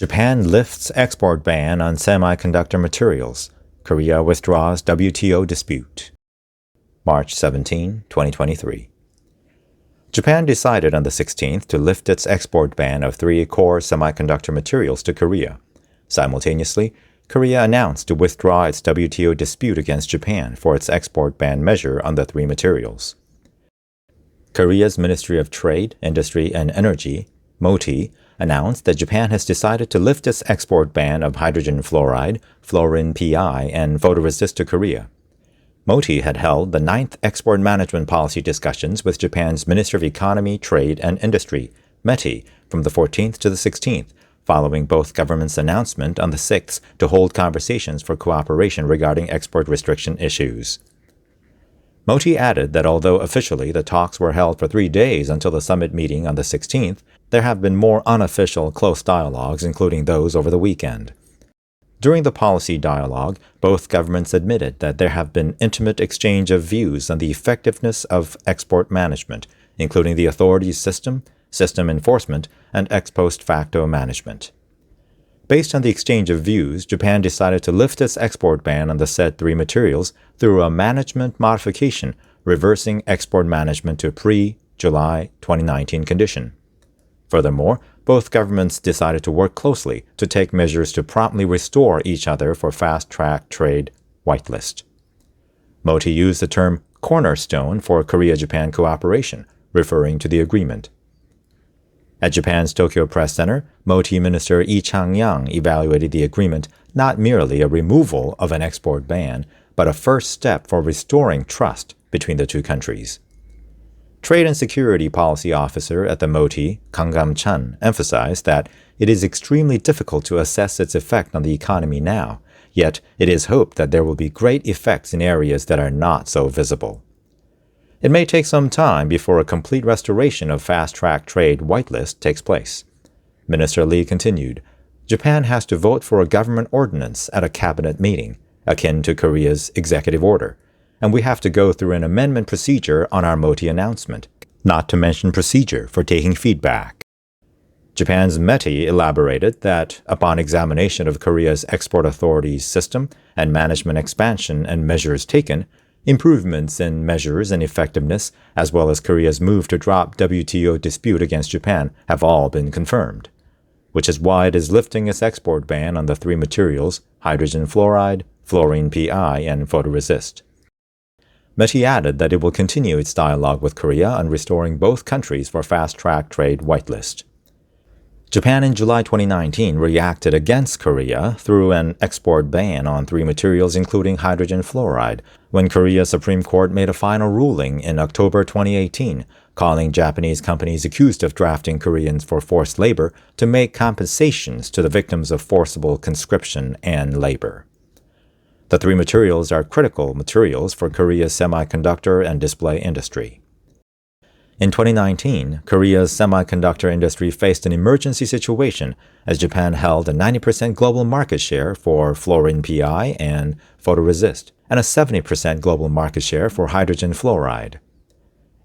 Japan lifts export ban on semiconductor materials. Korea withdraws WTO dispute. March 17, 2023. Japan decided on the 16th to lift its export ban of 3 core semiconductor materials to Korea. Simultaneously, Korea announced to withdraw its WTO dispute against Japan for its export ban measure on the 3 materials. Korea's Ministry of Trade, Industry and Energy, MOTIE, announced that Japan has decided to lift its export ban of hydrogen fluoride, fluorine PI, and photoresist to Korea. MOTIE had held the 9th export management policy discussions with Japan's Minister of Economy, Trade and Industry, METI, from the 14th to the 16th, following both governments' announcement on the 6th to hold conversations for cooperation regarding export restriction issues. MOTIE added that although officially the talks were held for 3 days until the summit meeting on the 16th, there have been more unofficial close dialogues, including those over the weekend. During the policy dialogue, both governments admitted that there have been intimate exchange of views on the effectiveness of export management, including the authorities' system enforcement, and ex post facto management. Based on the exchange of views, Japan decided to lift its export ban on the said 3 materials through a management modification, reversing export management to pre-July 2019 condition. Furthermore, both governments decided to work closely to take measures to promptly restore each other for fast-track trade whitelist. MOTIE used the term cornerstone for Korea-Japan cooperation, referring to the agreement. At Japan's Tokyo Press Center, MOTIE Minister Lee Chang-yang evaluated the agreement not merely a removal of an export ban, but a first step for restoring trust between the 2 countries. Trade and Security Policy Officer at the MOTIE, Kang Kam-chan, emphasized that it is extremely difficult to assess its effect on the economy now, yet it is hoped that there will be great effects in areas that are not so visible. It may take some time before a complete restoration of fast-track trade whitelist takes place. Minister Lee continued, Japan has to vote for a government ordinance at a cabinet meeting, akin to Korea's executive order, and we have to go through an amendment procedure on our MOTIE announcement, not to mention procedure for taking feedback. Japan's METI elaborated that, upon examination of Korea's export authorities' system and management expansion and measures taken, improvements in measures and effectiveness, as well as Korea's move to drop WTO dispute against Japan, have all been confirmed, which is why it is lifting its export ban on the 3 materials, hydrogen fluoride, fluorine PI, and photoresist. METI added that it will continue its dialogue with Korea on restoring both countries for fast-track trade whitelist. Japan in July 2019 reacted against Korea through an export ban on 3 materials including hydrogen fluoride, when Korea's Supreme Court made a final ruling in October 2018, calling Japanese companies accused of drafting Koreans for forced labor to make compensations to the victims of forcible conscription and labor. The 3 materials are critical materials for Korea's semiconductor and display industry. In 2019, Korea's semiconductor industry faced an emergency situation as Japan held a 90% global market share for fluorine PI and photoresist, and a 70% global market share for hydrogen fluoride.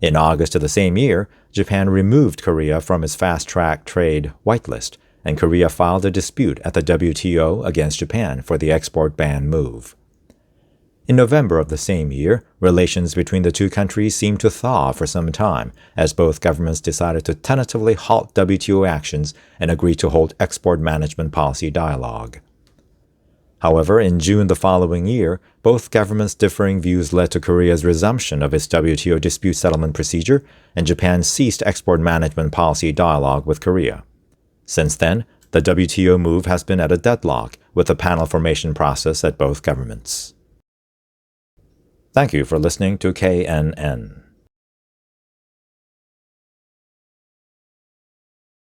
In August of the same year, Japan removed Korea from its fast-track trade whitelist, and Korea filed a dispute at the WTO against Japan for the export ban move. In November of the same year, relations between the 2 countries seemed to thaw for some time, as both governments decided to tentatively halt WTO actions and agree to hold export management policy dialogue. However, in June the following year, both governments' differing views led to Korea's resumption of its WTO dispute settlement procedure, and Japan ceased export management policy dialogue with Korea. Since then, the WTO move has been at a deadlock, with a panel formation process at both governments. Thank you for listening to KNN.